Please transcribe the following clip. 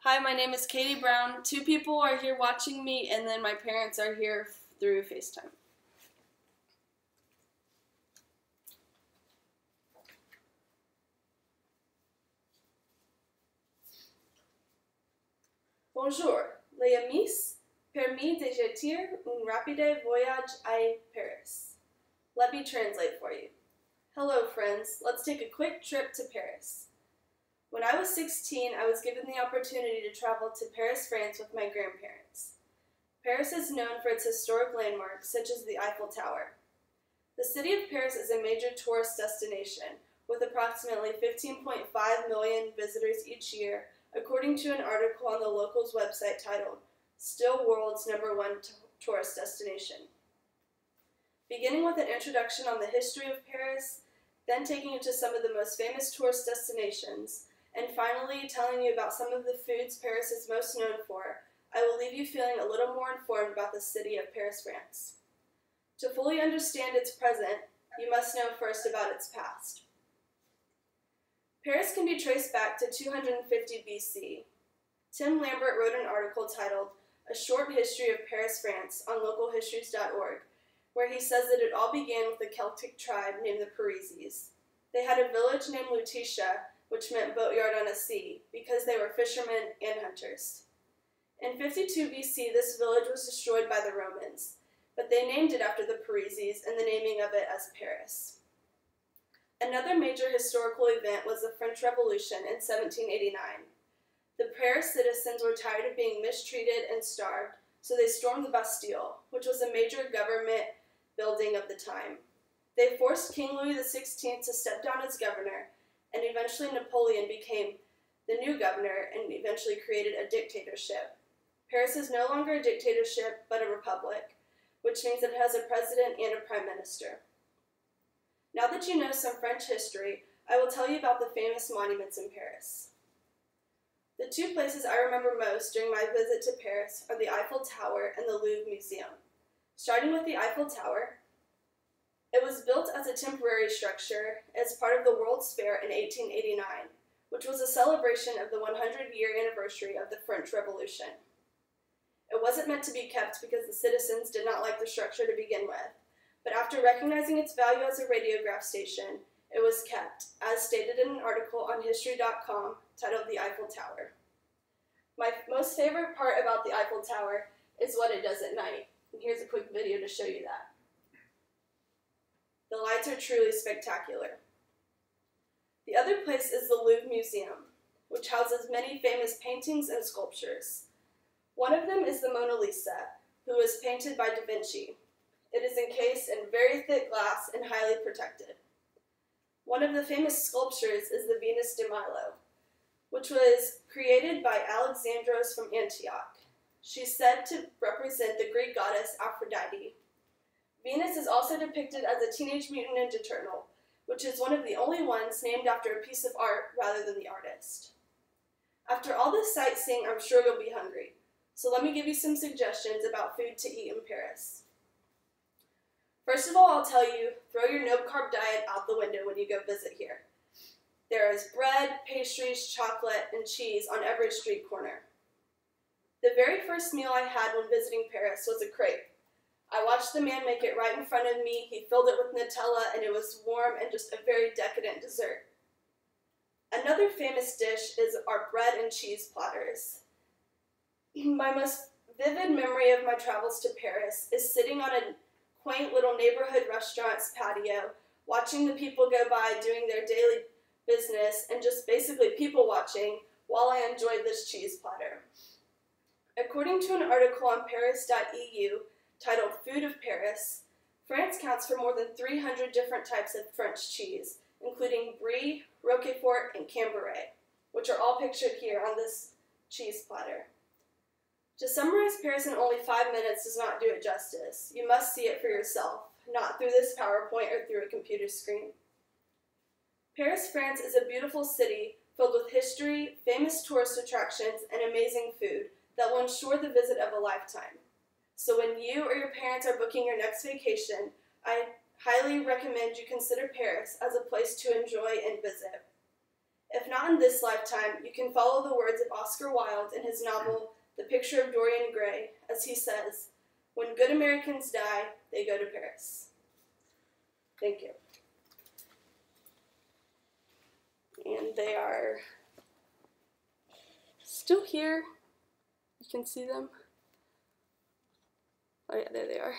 Hi, my name is Katie Brown. Two people are here watching me, and then my parents are here through FaceTime. Bonjour, les amis. Permis de jeter un rapide voyage à Paris. Let me translate for you. Hello, friends. Let's take a quick trip to Paris. When I was 16, I was given the opportunity to travel to Paris, France with my grandparents. Paris is known for its historic landmarks, such as the Eiffel Tower. The city of Paris is a major tourist destination, with approximately 15.5 million visitors each year, according to an article on the Locals website titled, Still World's #1 Tourist Destination. Beginning with an introduction on the history of Paris, then taking you to some of the most famous tourist destinations, and finally telling you about some of the foods Paris is most known for, I will leave you feeling a little more informed about the city of Paris, France. To fully understand its present, you must know first about its past. Paris can be traced back to 250 BC. Tim Lambert wrote an article titled A Short History of Paris, France on localhistories.org, where he says that it all began with a Celtic tribe named the Parisians. They had a village named Lutetia, which meant boatyard on a sea, because they were fishermen and hunters. In 52 BC, this village was destroyed by the Romans, but they named it after the Parisians and the naming of it as Paris. Another major historical event was the French Revolution in 1789. The Paris citizens were tired of being mistreated and starved, so they stormed the Bastille, which was a major government building of the time. They forced King Louis XVI to step down as governor, and eventually Napoleon became the new governor and eventually created a dictatorship. Paris is no longer a dictatorship, but a republic, which means that it has a president and a prime minister. Now that you know some French history, I will tell you about the famous monuments in Paris. The two places I remember most during my visit to Paris are the Eiffel Tower and the Louvre Museum. Starting with the Eiffel Tower, it was built as a temporary structure as part of the World's Fair in 1889, which was a celebration of the 100-year anniversary of the French Revolution. It wasn't meant to be kept because the citizens did not like the structure to begin with, but after recognizing its value as a radiograph station, it was kept, as stated in an article on History.com titled The Eiffel Tower. My most favorite part about the Eiffel Tower is what it does at night, and here's a quick video to show you that. The lights are truly spectacular. The other place is the Louvre Museum, which houses many famous paintings and sculptures. One of them is the Mona Lisa, who was painted by Da Vinci. It is encased in very thick glass and highly protected. One of the famous sculptures is the Venus de Milo, which was created by Alexandros from Antioch. She's said to represent the Greek goddess Aphrodite. Venus is also depicted as a Teenage Mutant Ninja Turtle, which is one of the only ones named after a piece of art rather than the artist. After all this sightseeing, I'm sure you'll be hungry, so let me give you some suggestions about food to eat in Paris. First of all, I'll tell you, throw your no-carb diet out the window when you go visit here. There is bread, pastries, chocolate, and cheese on every street corner. The very first meal I had when visiting Paris was a crepe. I watched the man make it right in front of me. He filled it with Nutella, and it was warm and just a very decadent dessert. Another famous dish is our bread and cheese platters. My most vivid memory of my travels to Paris is sitting on a quaint little neighborhood restaurant's patio, watching the people go by doing their daily business and just basically people watching while I enjoyed this cheese platter. According to an article on Paris.eu titled Food of Paris, France counts for more than 300 different types of French cheese, including Brie, Roquefort, and Cambrai, which are all pictured here on this cheese platter. To summarize Paris in only 5 minutes does not do it justice. You must see it for yourself, not through this PowerPoint or through a computer screen. Paris, France is a beautiful city filled with history, famous tourist attractions, and amazing food that will ensure the visit of a lifetime. So when you or your parents are booking your next vacation, I highly recommend you consider Paris as a place to enjoy and visit. If not in this lifetime, you can follow the words of Oscar Wilde in his novel, The Picture of Dorian Gray, as he says, "When good Americans die, they go to Paris." Thank you. And they are still here. You can see them. Oh yeah, there they are.